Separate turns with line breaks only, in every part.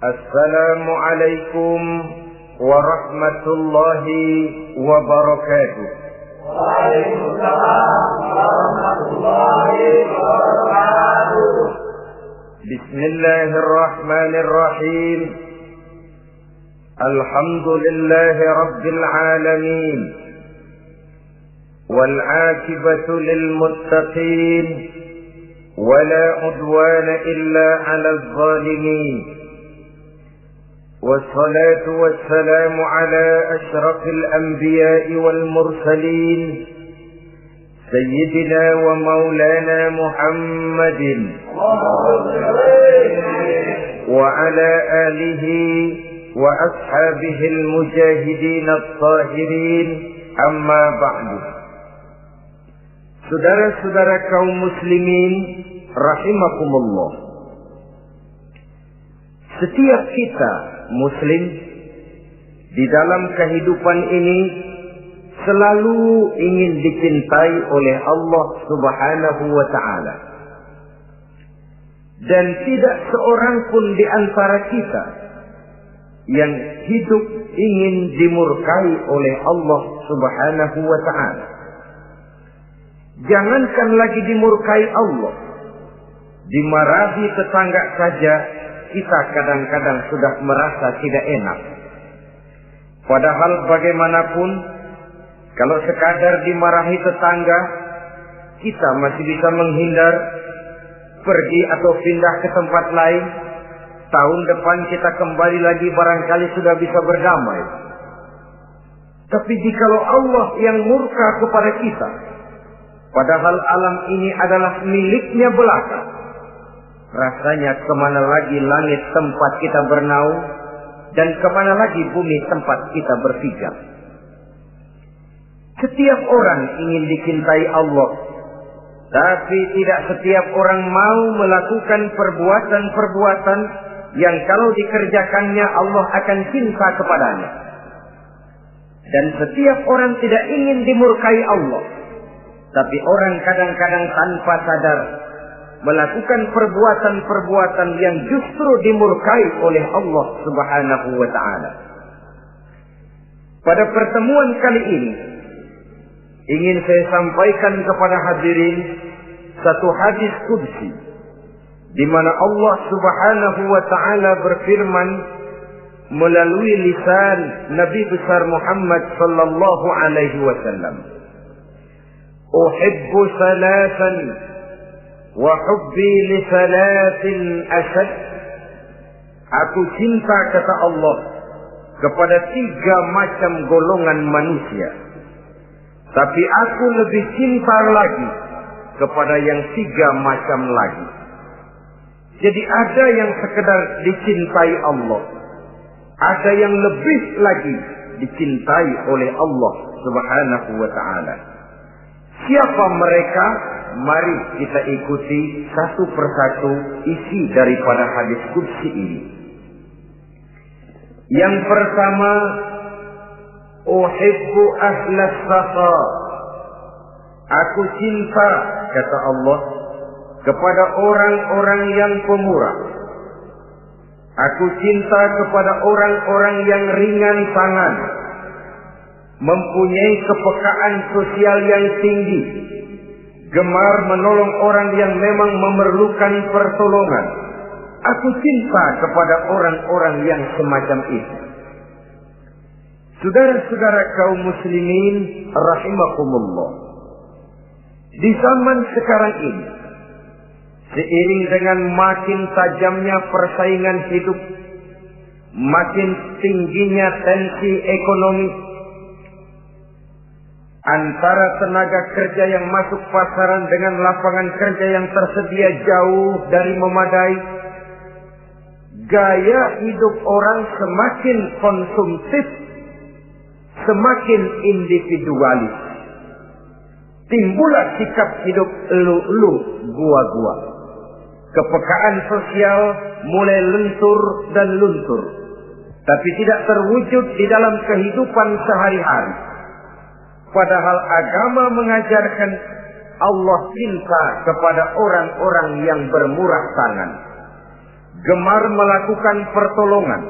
Assalamualaikum warahmatullahi wabarakatuh.
Waalaikumsalam warahmatullahi wabarakatuh.
Bismillahirrahmanirrahim. Alhamdulillahi rabbil alamin. Wal 'aqibatu lil muttaqin. Wala 'udwana illa 'alal zalimin. والصلاة والسلام على أشرف الأنبياء والمرسلين سيدنا ومولانا محمد وعلى آله وأصحابه المجاهدين الطاهرين أما بعد. Saudara-saudara kaum muslimin rahimakumullah, setiap kita Muslim di dalam kehidupan ini selalu ingin dicintai oleh Allah Subhanahu wa Ta'ala, dan tidak seorang pun di antara kita yang hidup ingin dimurkai oleh Allah Subhanahu wa Ta'ala. Jangankan lagi dimurkai Allah, dimarahi tetangga saja kita kadang-kadang sudah merasa tidak enak. Padahal bagaimanapun, kalau sekadar dimarahi tetangga, kita masih bisa menghindar, pergi atau pindah ke tempat lain. Tahun depan kita kembali lagi, barangkali sudah bisa berdamai. Tapi jikalau Allah yang murka kepada kita, padahal alam ini adalah miliknya belaka, rasanya kemana lagi langit tempat kita bernaung, dan kemana lagi bumi tempat kita berpijak. Setiap orang ingin dicintai Allah, tapi tidak setiap orang mau melakukan perbuatan-perbuatan yang kalau dikerjakannya Allah akan cinta kepadanya. Dan setiap orang tidak ingin dimurkai Allah, tapi orang kadang-kadang tanpa sadar melakukan perbuatan-perbuatan yang justru dimurkai oleh Allah Subhanahu wa Ta'ala. Pada pertemuan kali ini ingin saya sampaikan kepada hadirin satu hadis qudsi di mana Allah Subhanahu wa Ta'ala berfirman melalui lisan Nabi besar Muhammad sallallahu alaihi wasallam, "Uhibbu salasan wa hubbi li salatin ashad." Aku cinta, kata Allah, kepada 3 macam golongan manusia, tapi aku lebih cinta lagi kepada yang 3 macam lagi. Jadi ada yang sekedar dicintai Allah, ada yang lebih lagi dicintai oleh Allah Subhanahu wa Ta'ala. Siapa mereka? Mari kita ikuti satu persatu isi daripada hadis qudsi ini. Yang pertama, uhibbu ahlas safa. Aku cinta, kata Allah, kepada orang-orang yang pemurah. Aku cinta kepada orang-orang yang ringan tangan, mempunyai kepekaan sosial yang tinggi, gemar menolong orang yang memang memerlukan pertolongan. Aku cinta kepada orang-orang yang semacam itu. Saudara-saudara kaum muslimin rahimakumullah, di zaman sekarang ini, seiring dengan makin tajamnya persaingan hidup, makin tingginya tensi ekonomi, antara tenaga kerja yang masuk pasaran dengan lapangan kerja yang tersedia jauh dari memadai, gaya hidup orang semakin konsumtif, semakin individualis. Timbullah sikap hidup elu-elu, gua-gua. Kepekaan sosial mulai lentur dan luntur, tapi tidak terwujud di dalam kehidupan sehari-hari. Padahal agama mengajarkan Allah cinta kepada orang-orang yang bermurah tangan. gemar melakukan pertolongan,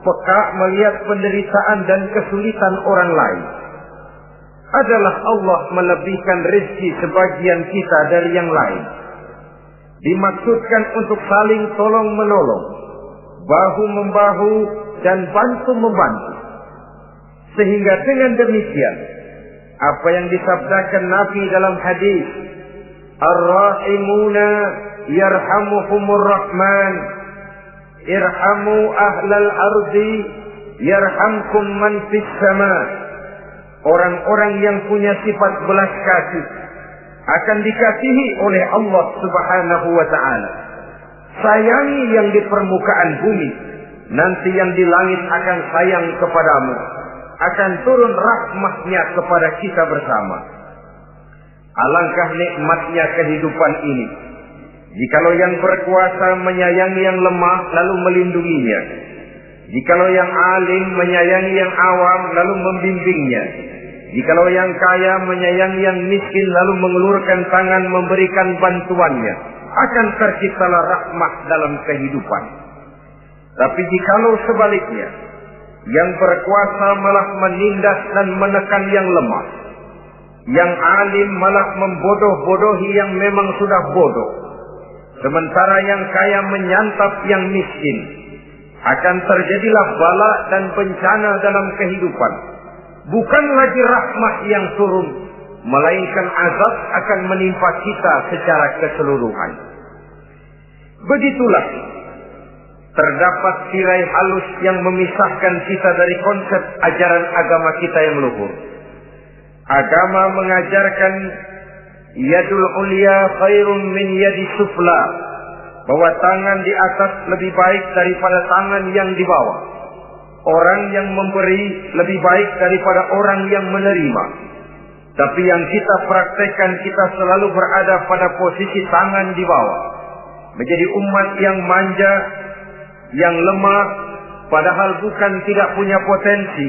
peka melihat penderitaan dan kesulitan orang lain. Adalah Allah melebihkan rezeki sebagian kita dari yang lain. Dimaksudkan untuk saling tolong-menolong, bahu-membahu dan bantu-membantu. Sehingga dengan demikian, apa yang disabdakan Nabi dalam hadis, Ar-Rahimuna yarhamuhumur Rahman, irhamu ahlal ardi yarhamkum man fis sama. Orang-orang yang punya sifat belas kasih akan dikasihi oleh Allah Subhanahu wa ta'ala. Sayangi yang di permukaan bumi, nanti yang di langit akan sayang kepadamu. Akan turun rahmatnya kepada kita bersama. Alangkah nikmatnya kehidupan ini, jikalau yang berkuasa menyayangi yang lemah lalu melindunginya, jikalau yang alim menyayangi yang awam lalu membimbingnya, jikalau yang kaya menyayangi yang miskin lalu mengulurkan tangan memberikan bantuannya, akan terciptalah rahmat dalam kehidupan. Tapi jikalau sebaliknya, yang berkuasa malah menindas dan menekan yang lemah, yang alim malah membodoh-bodohi yang memang sudah bodoh, sementara yang kaya menyantap yang miskin, akan terjadilah bala dan bencana dalam kehidupan. Bukan lagi rahmat yang turun, melainkan azab akan menimpa kita secara keseluruhan. Begitulah terdapat tirai halus yang memisahkan kita dari konsep ajaran agama kita yang luhur. Agama mengajarkan yadul ulya khairun min yadi sufla, bahwa tangan di atas lebih baik daripada tangan yang di bawah. Orang yang memberi lebih baik daripada orang yang menerima. Tapi yang kita praktekkan, kita selalu berada pada posisi tangan di bawah, menjadi umat yang manja, yang lemah, padahal bukan tidak punya potensi,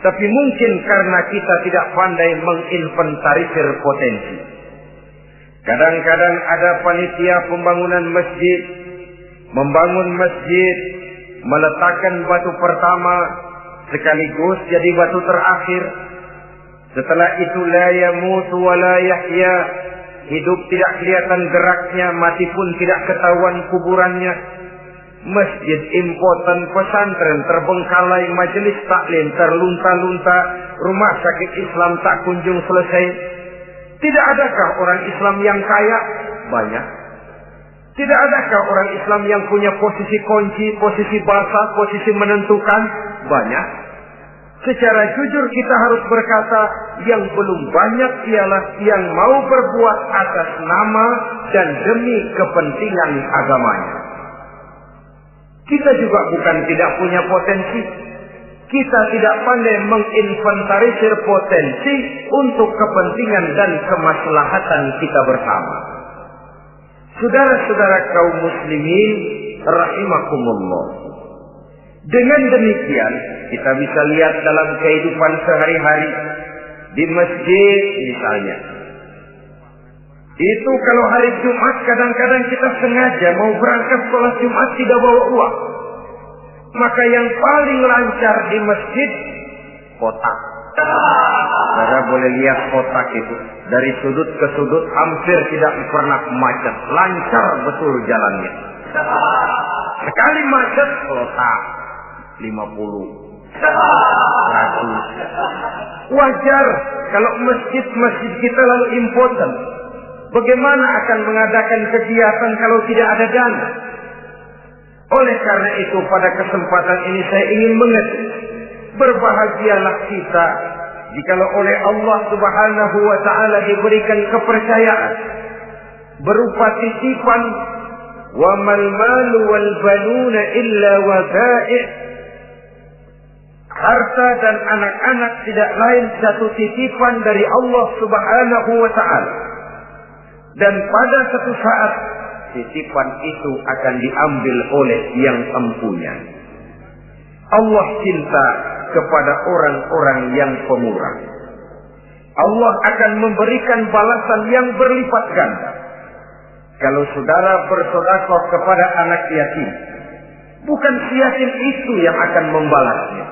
tapi mungkin karena kita tidak pandai menginventarisir potensi. Kadang-kadang ada panitia pembangunan masjid, membangun masjid, meletakkan batu pertama sekaligus jadi batu terakhir. Setelah itu la yamutu wa la yahya, hidup tidak kelihatan geraknya, mati pun tidak ketahuan kuburannya. Masjid impoten, pesantren terbengkalai, majelis taklim terlunta-lunta, rumah sakit Islam tak kunjung selesai. Tidak adakah orang Islam yang kaya? Banyak. Tidak adakah orang Islam yang punya posisi kunci, posisi basah, posisi menentukan? Banyak. Secara jujur kita harus berkata, yang belum banyak ialah yang mau berbuat atas nama dan demi kepentingan agamanya. Kita juga bukan tidak punya potensi. Kita tidak pandai menginventarisir potensi untuk kepentingan dan kemaslahatan kita bersama. Saudara-saudara kaum muslimin rahimakumullah. Dengan demikian, kita bisa lihat dalam kehidupan sehari-hari di masjid misalnya. Itu kalau hari Jumat kadang-kadang kita sengaja mau berangkat sholat Jumat tidak bawa uang. Maka yang paling lancar di masjid, kotak. Saudara boleh lihat kotak itu. Dari sudut ke sudut hampir tidak pernah macet. Lancar betul jalannya. Sekali macet, kotak. 50. 100. Wajar kalau masjid-masjid kita lalu impoten. Bagaimana akan mengadakan kegiatan kalau tidak ada dana? Oleh karena itu pada kesempatan ini saya ingin mengetik, berbahagialah kita jikalau oleh Allah Subhanahu wa ta'ala diberikan kepercayaan berupa titipan, wa mal malu wal banuna illa wadai', harta dan anak-anak tidak lain satu titipan dari Allah Subhanahu wa ta'ala. Dan pada satu saat titipan itu akan diambil oleh yang empunya. Allah cinta kepada orang-orang yang pemurah. Allah akan memberikan balasan yang berlipat ganda. Kalau saudara bersedekah kepada anak yatim, bukan si yatim itu yang akan membalasnya.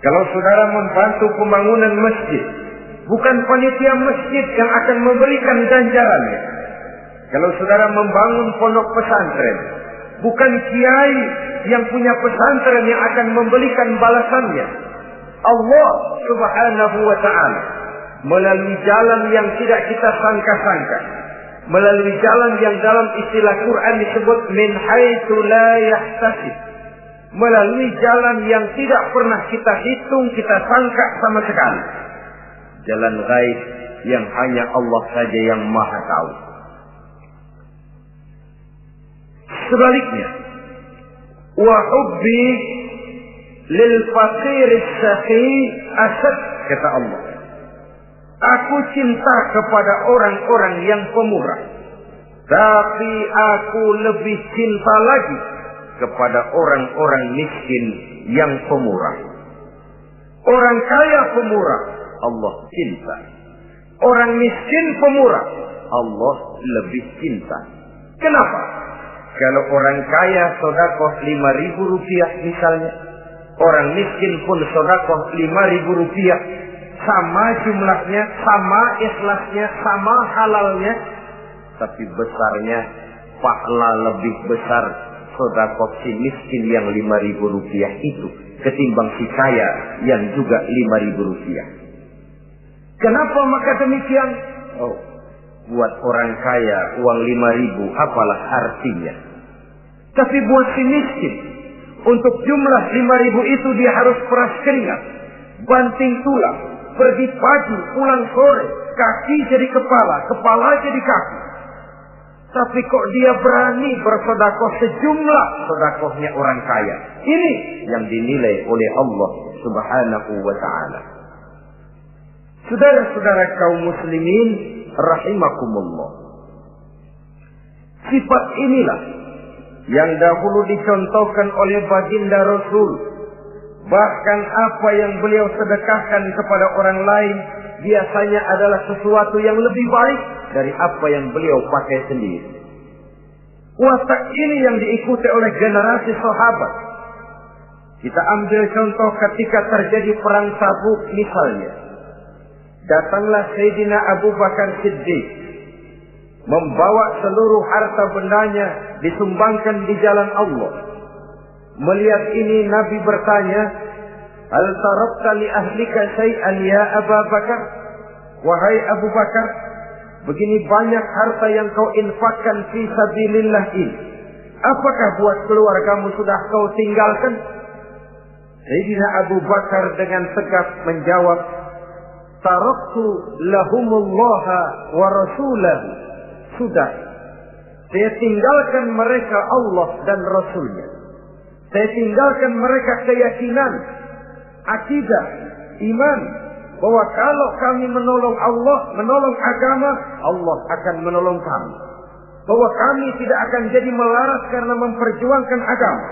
Kalau saudara membantu pembangunan masjid, bukan panitia masjid yang akan memberikan ganjarannya. Kalau saudara membangun pondok pesantren, bukan kiai yang punya pesantren yang akan memberikan balasannya. Allah Subhanahu wa ta'ala melalui jalan yang tidak kita sangka-sangka, melalui jalan yang dalam istilah Quran disebut min haitsu la yahtasib, melalui jalan yang tidak pernah kita hitung, kita sangka sama sekali. Jalan gaib yang hanya Allah saja yang maha tahu. Sebaliknya, wa hubbi lil faqir as-sakhi asad, kata Allah. Aku cinta kepada orang-orang yang pemurah, tapi aku lebih cinta lagi kepada orang-orang miskin yang pemurah. Orang kaya pemurah, Allah cinta. Orang miskin pemurah, Allah lebih cinta. Kenapa? Kalau orang kaya sedekah 5.000 rupiah misalnya, orang miskin pun sedekah 5.000 rupiah, sama jumlahnya, sama ikhlasnya, sama halalnya, tapi besarnya pahala lebih besar sedekah si miskin yang 5.000 rupiah itu ketimbang si kaya yang juga 5.000 rupiah. Kenapa maka demikian? Oh, buat orang kaya uang 5.000 apalah artinya. Tapi buat si miskin, untuk jumlah 5.000 itu dia harus peras keringat, banting tulang, pergi pagi, pulang sore, kaki jadi kepala, kepala jadi kaki. Tapi kok dia berani bersedekah sejumlah sedekahnya orang kaya. Ini yang dinilai oleh Allah Subhanahu wa ta'ala. Saudara-saudara kaum muslimin rahimakumullah, sifat inilah yang dahulu dicontohkan oleh baginda Rasul. Bahkan apa yang beliau sedekahkan kepada orang lain biasanya adalah sesuatu yang lebih baik dari apa yang beliau pakai sendiri. Watak ini yang diikuti oleh generasi sahabat. Kita ambil contoh ketika terjadi perang Tabuk misalnya. Datanglah Sayyidina Abu Bakar Siddiq, membawa seluruh harta bendanya disumbangkan di jalan Allah. Melihat ini Nabi bertanya, "Hal tarakta li ahlika syai'an ya Abu Bakar?" Wahai Abu Bakar, begini banyak harta yang kau infakkan fi sabilillah ini, apakah buat keluargamu sudah kau tinggalkan? Sayyidina Abu Bakar dengan tegas menjawab, "Taraktu lahumullaha wa rasulahu." Sudah, saya tinggalkan mereka Allah dan Rasulnya. Saya tinggalkan mereka keyakinan, akidah, iman, bahwa kalau kami menolong Allah, menolong agama, Allah akan menolong kami. Bahwa kami tidak akan jadi melarat karena memperjuangkan agama.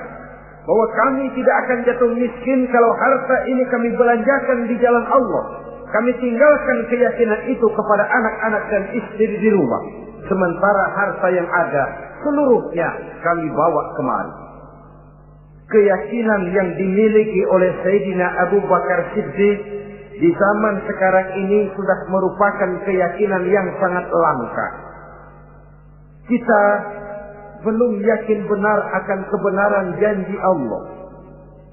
Bahwa kami tidak akan jatuh miskin kalau harta ini kami belanjakan di jalan Allah. Kami tinggalkan keyakinan itu kepada anak-anak dan istri di rumah. Sementara harta yang ada seluruhnya kami bawa kemari. Keyakinan yang dimiliki oleh Sayyidina Abu Bakar Siddiq di zaman sekarang ini sudah merupakan keyakinan yang sangat langka. Kita belum yakin benar akan kebenaran janji Allah.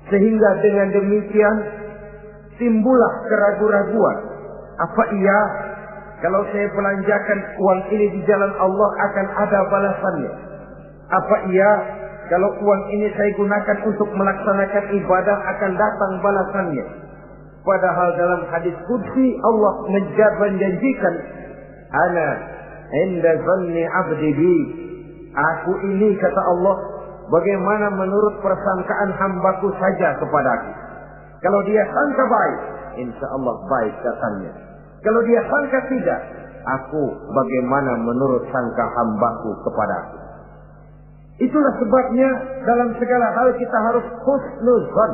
Sehingga dengan demikian timbullah keraguan-raguan. Apa iya kalau saya belanjakan uang ini di jalan Allah akan ada balasannya? Apa iya kalau uang ini saya gunakan untuk melaksanakan ibadah akan datang balasannya? Padahal dalam hadis qudsi Allah menjanjikan, "Ana inda zanni 'abdi bi." Aku ini, kata Allah, bagaimana menurut persangkaan hambaku saja kepadaku. Kalau dia sangka baik, insya Allah baik datangnya. Kalau dia sangka tidak, aku bagaimana menurut sangka hambaku kepadaku. Itulah sebabnya dalam segala hal kita harus husnuzan,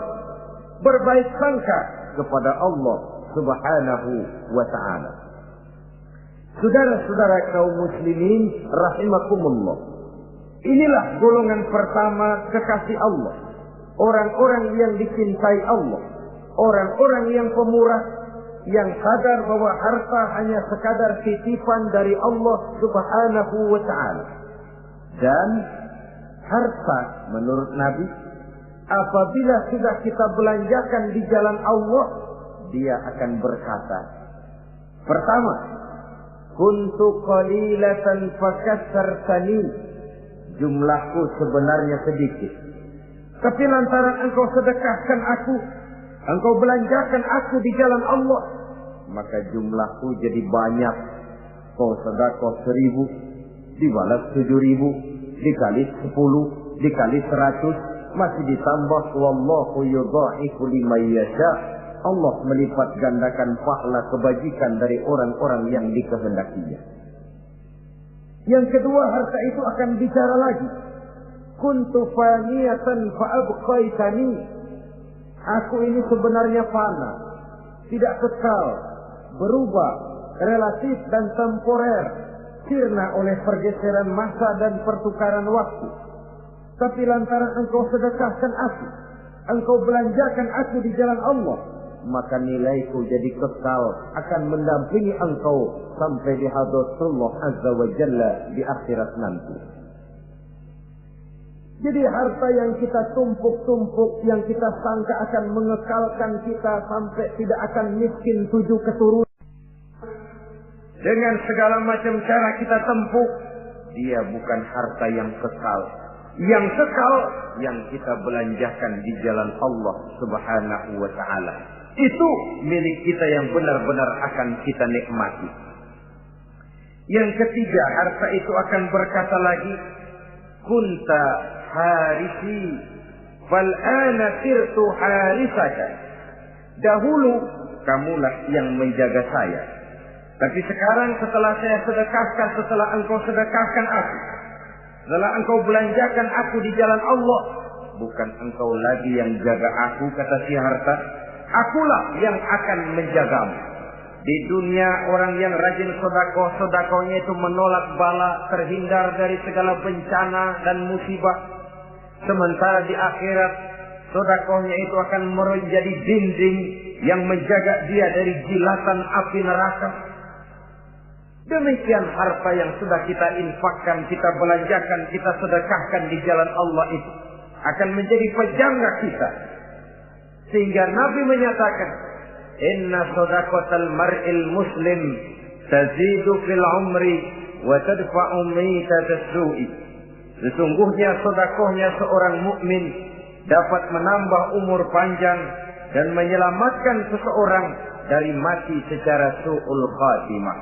berbaik sangka kepada Allah Subhanahu wa ta'ala. Saudara-saudara kaum muslimin rahimakumullah. Inilah golongan pertama kekasih Allah. Orang-orang yang dicintai Allah. Orang-orang yang pemurah, yang sadar bahwa harta hanya sekadar titipan dari Allah Subhanahu wa ta'ala. Dan harta menurut Nabi, apabila sudah kita belanjakan di jalan Allah, dia akan berkata, pertama, kuntu qalilatan fakassartani, jumlahku sebenarnya sedikit, tapi lantaran engkau sedekahkan aku, engkau belanjakan aku di jalan Allah, maka jumlahku jadi banyak. Kau sedekah 1.000, dibalas 7.000, dikali 10, dikali 100, masih ditambah wallahu yudha'ifu liman yasha. Allah melipat gandakan pahala kebajikan dari orang-orang yang dikehendakinya. Yang kedua, harta itu akan bicara lagi. Kuntu faniyatan fa abqaitani. Aku ini sebenarnya fana, tidak kekal, berubah, relatif dan temporer, sirna oleh pergeseran masa dan pertukaran waktu. Tapi lantaran engkau sedekahkan aku, engkau belanjakan aku di jalan Allah, maka nilaiku jadi kekal, akan mendampingi engkau sampai di hadratullah azza wa jalla di akhirat nanti. Jadi harta yang kita tumpuk-tumpuk, yang kita sangka akan mengekalkan kita sampai tidak akan miskin 7 keturunan, dengan segala macam cara kita tempuh, dia bukan harta yang kekal. Yang kekal yang kita belanjakan di jalan Allah Subhanahu wa ta'ala. Itu milik kita yang benar-benar akan kita nikmati. Yang ketiga, harta itu akan berkata lagi, kunta harisi fal ana sirtu harisaka. Dahulu kamulah yang menjaga saya, tapi sekarang setelah saya sedekahkan, setelah engkau sedekahkan aku, setelah engkau belanjakan aku di jalan Allah, bukan engkau lagi yang jaga aku, kata si harta, akulah yang akan menjagamu. Di dunia orang yang rajin sedekah, sedekahnya itu menolak bala, terhindar dari segala bencana dan musibah. Sementara di akhirat, sedekahnya itu akan menjadi dinding yang menjaga dia dari jilatan api neraka. Demikian harta yang sudah kita infakkan, kita belanjakan, kita sedekahkan di jalan Allah itu akan menjadi pejangga kita. Sehingga Nabi menyatakan, inna sadaqatal mar'il muslim tazidu fil umri wa tadfa'u mitatas su'i. Sesungguhnya sedekahnya seorang mukmin dapat menambah umur panjang dan menyelamatkan seseorang dari mati secara su'ul khatimah.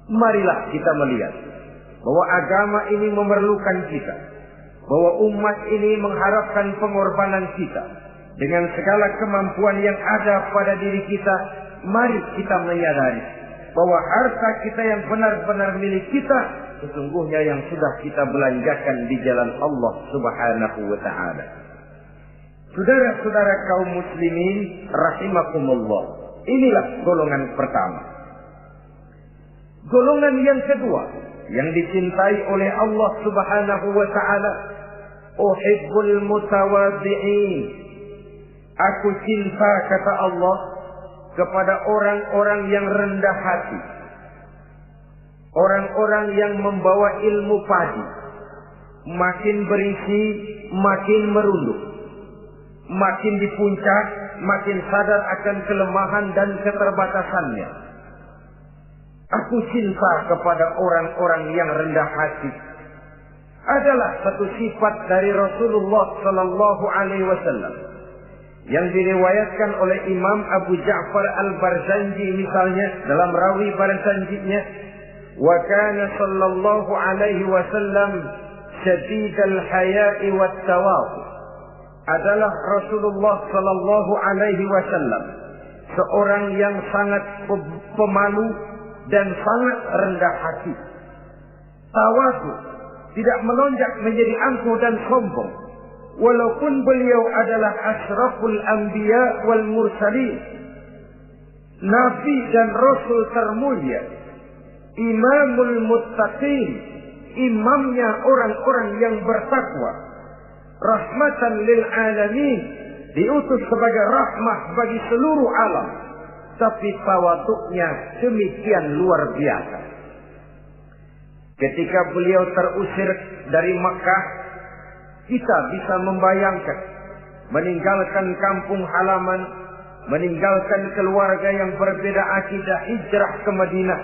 Marilah kita melihat bahwa agama ini memerlukan kita, bahwa umat ini mengharapkan pengorbanan kita. Dengan segala kemampuan yang ada pada diri kita, mari kita menyadari bahwa harta kita yang benar-benar milik kita, sesungguhnya yang sudah kita belanjakan di jalan Allah Subhanahu wa ta'ala. Saudara-saudara kaum muslimin rahimakumullah, inilah golongan pertama. Golongan yang kedua yang dicintai oleh Allah Subhanahu wa ta'ala, uhibbul mutawadhi'in. Aku cinta, kata Allah, kepada orang-orang yang rendah hati, orang-orang yang membawa ilmu padi, makin berisi makin merunduk, makin di puncak makin sadar akan kelemahan dan keterbatasannya. Aku cinta kepada orang-orang yang rendah hati. Adalah satu sifat dari Rasulullah sallallahu alaihi wasallam yang diriwayatkan oleh Imam Abu Ja'far Al-Barzanji misalnya dalam rawi Barzanjinya, wa kana sallallahu alaihi wasallam syadidal haya'i wat tawadhu. Adalah Rasulullah sallallahu alaihi wasallam seorang yang sangat pemalu dan sangat rendah hati. Tawadhu, tidak melonjak menjadi angkuh dan sombong. Walaupun beliau adalah asyraful anbiya wal mursalin, nabi dan rasul termulia, imamul muttaqin, imamnya orang-orang yang bertakwa, rahmatan lil alamin, diutus sebagai rahmah bagi seluruh alam, tapi tawaduknya demikian luar biasa. Ketika beliau terusir dari Makkah, kita bisa membayangkan meninggalkan kampung halaman, meninggalkan keluarga yang berbeda akidah, hijrah ke Madinah.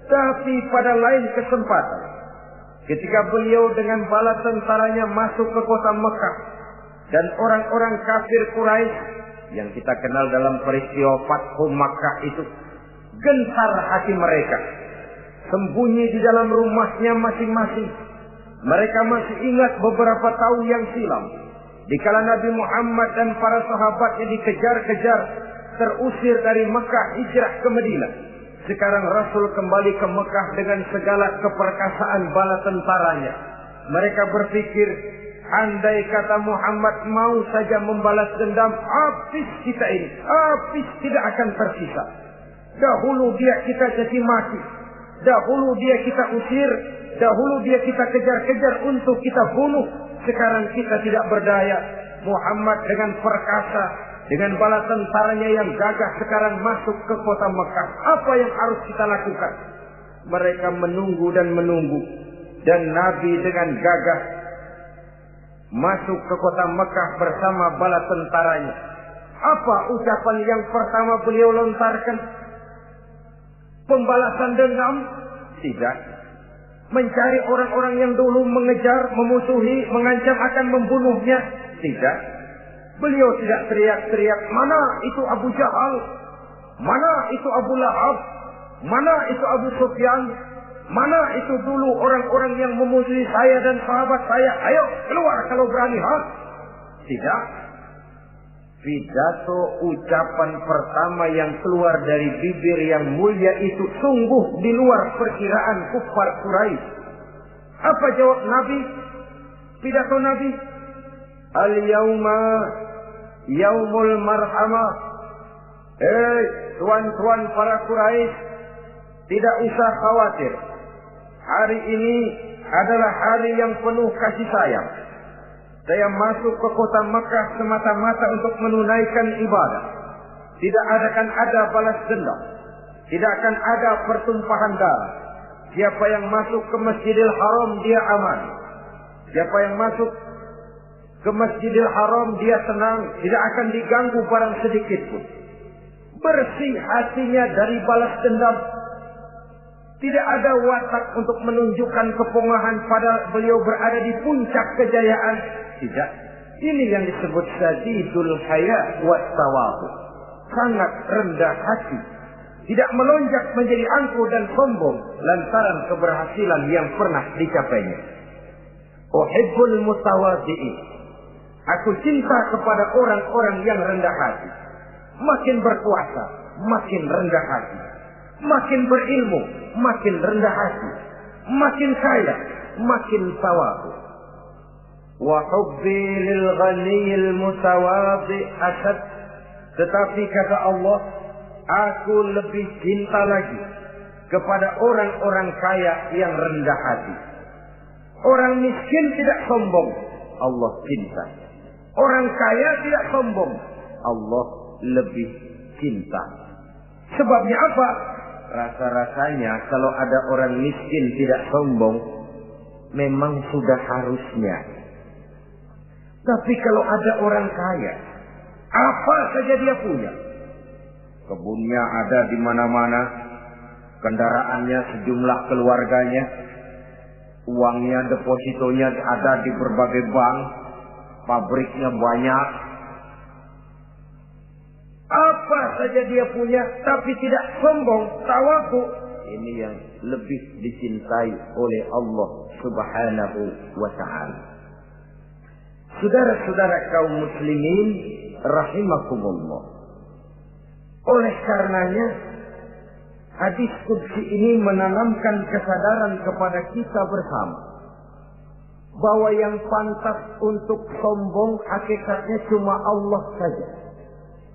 Tapi pada lain kesempatan, ketika beliau dengan bala tentaranya masuk ke kota Mekah, dan orang-orang kafir Quraisy yang kita kenal dalam peristiwa Fathu Makkah itu, gentar hati mereka, sembunyi di dalam rumahnya masing-masing. Mereka masih ingat beberapa tahun yang silam, dikala Nabi Muhammad dan para sahabatnya dikejar-kejar, terusir dari Mekah hijrah ke Madinah. Sekarang Rasul kembali ke Mekah dengan segala keperkasaan bala tentaranya. Mereka berpikir, andai kata Muhammad mau saja membalas dendam, habis kita ini, habis, tidak akan tersisa. Dahulu dia kita caci maki, dahulu dia kita usir, dahulu dia kita kejar-kejar untuk kita bunuh. Sekarang kita tidak berdaya. Muhammad dengan perkasa, dengan bala tentaranya yang gagah sekarang masuk ke kota Mekah. Apa yang harus kita lakukan? Mereka menunggu dan menunggu. Dan Nabi dengan gagah masuk ke kota Mekah bersama bala tentaranya. Apa ucapan yang pertama beliau lontarkan? Pembalasan dendam? Tidak. Mencari orang-orang yang dulu mengejar, memusuhi, mengancam akan membunuhnya? Tidak. Beliau tidak teriak-teriak, mana itu Abu Jahal, mana itu Abu Lahab, mana itu Abu Sufyan, mana itu dulu orang-orang yang memusuhi saya dan sahabat saya, ayo keluar kalau berani, ha? Tidak. Pidato ucapan pertama yang keluar dari bibir yang mulia itu sungguh di luar perkiraan kufar Quraisy. Apa jawab Nabi? Pidato Nabi, al-yauma yaumul marhamah. Tuan-tuan para Quraisy, tidak usah khawatir. Hari ini adalah hari yang penuh kasih sayang. Saya masuk ke kota Mekah semata-mata untuk menunaikan ibadah. Tidak akan ada balas dendam. Tidak akan ada pertumpahan darah. Siapa yang masuk ke Masjidil Haram dia aman. Siapa yang masuk ke Masjidil Haram dia tenang, tidak akan diganggu barang sedikit pun. Bersih hatinya dari balas dendam. Tidak ada watak untuk menunjukkan kepongahan pada beliau berada di puncak kejayaan. Tidak. Ini yang disebut sadidul haya wa tawadhu. Sangat rendah hati. Tidak melonjak menjadi angkuh dan sombong lantaran keberhasilan yang pernah dicapainya. Uhibbul mutawadhi'in. Aku cinta kepada orang-orang yang rendah hati. Makin berkuasa, makin rendah hati. Makin berilmu, makin rendah hati. Makin kaya, makin tawadhu. Wa hubbi lil ghaniyil mutawadhi asad. Tetapi kata Allah, aku lebih cinta lagi kepada orang-orang kaya yang rendah hati. Orang miskin tidak sombong, Allah cinta. Orang kaya tidak sombong, Allah lebih cinta. Sebabnya apa? Rasa-rasanya kalau ada orang miskin tidak sombong, memang sudah harusnya. Tapi kalau ada orang kaya, apa saja dia punya. Kebunnya ada di mana-mana, kendaraannya sejumlah keluarganya, uangnya, depositonya ada di berbagai bank, pabriknya banyak. Apa saja dia punya, tapi tidak sombong, tawadhu. Ini yang lebih dicintai oleh Allah Subhanahu wa ta'ala. Saudara-saudara kaum muslimin rahimakumullah. Oleh karenanya, hadis qudsi ini menanamkan kesadaran kepada kita bersama bahwa yang pantas untuk sombong hakikatnya cuma Allah saja.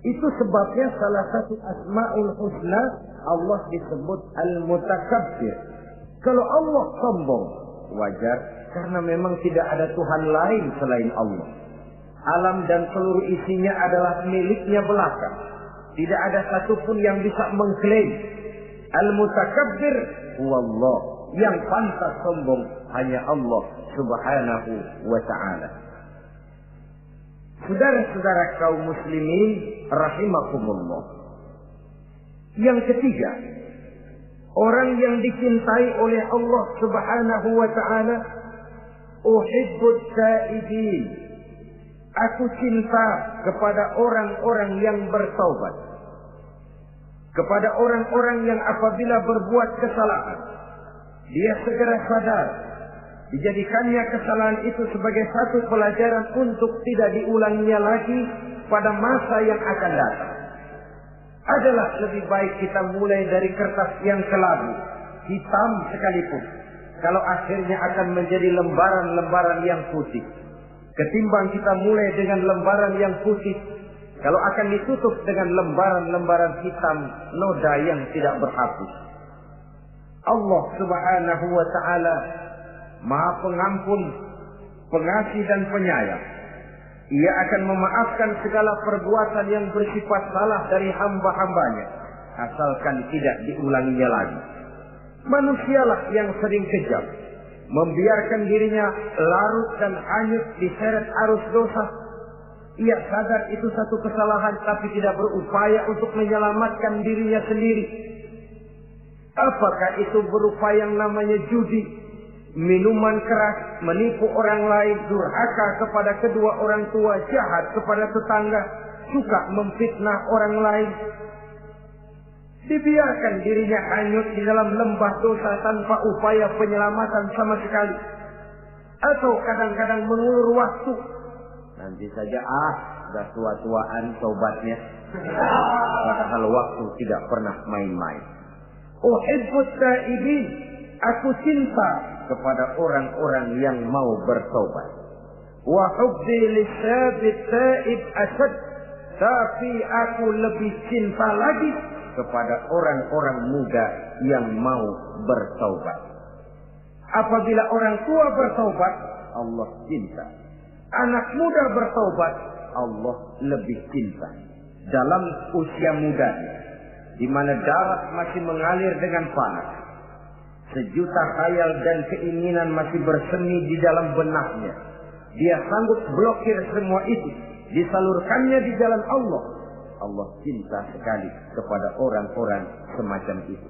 Itu sebabnya salah satu asma'ul husna Allah disebut al-mutakabbir. Kalau Allah sombong, wajar, karena memang tidak ada Tuhan lain selain Allah. Alam dan seluruh isinya adalah miliknya belaka. Tidak ada satupun yang bisa mengklaim. Al-mutakabbir huwallah. Yang pantas sombong hanya Allah subhanahu wa ta'ala. Saudara-saudara kaum muslimin rahimakumullah. Yang ketiga, orang yang dicintai oleh Allah subhanahu wa ta'ala, uhibbut taibin. Aku cinta kepada orang-orang yang bertaubat. Kepada orang-orang yang apabila berbuat kesalahan, dia segera sadar. Dijadikannya kesalahan itu sebagai satu pelajaran untuk tidak diulanginya lagi pada masa yang akan datang. Adalah lebih baik kita mulai dari kertas yang kelabu, hitam sekalipun, kalau akhirnya akan menjadi lembaran-lembaran yang putih, ketimbang kita mulai dengan lembaran yang putih, kalau akan ditutup dengan lembaran-lembaran hitam, noda yang tidak berhapus. Allah subhanahu wa ta'ala Maha Pengampun, Pengasih dan Penyayang. Ia akan memaafkan segala perbuatan yang bersifat salah dari hamba-hambanya, asalkan tidak diulanginya lagi. Manusialah yang sering kejam, membiarkan dirinya larut dan hanyut diseret arus dosa. Ia sadar itu satu kesalahan, tapi tidak berupaya untuk menyelamatkan dirinya sendiri. Apakah itu berupa yang namanya judi, minuman keras, menipu orang lain, durhaka kepada kedua orang tua, jahat kepada tetangga, suka memfitnah orang lain. Dibiarkan dirinya hanyut di dalam lembah dosa tanpa upaya penyelamatan sama sekali. Atau kadang-kadang mengulur waktu. Nanti saja sudah tua-tuaan tobatnya. Padahal waktu tidak pernah main-main. Uhibbut taibin. Aku cinta kepada orang-orang yang mau bertobat. Wa hubbi lisabit taib asad. Tapi aku lebih cinta lagi kepada orang-orang muda yang mau bertobat. Apabila orang tua bertobat, Allah cinta. Anak muda bertobat, Allah lebih cinta. Dalam usia mudanya, di mana darah masih mengalir dengan panas, sejuta khayal dan keinginan masih bersemi di dalam benaknya, dia sanggup blokir semua itu, disalurkannya di jalan Allah. Allah cinta sekali kepada orang-orang semacam itu.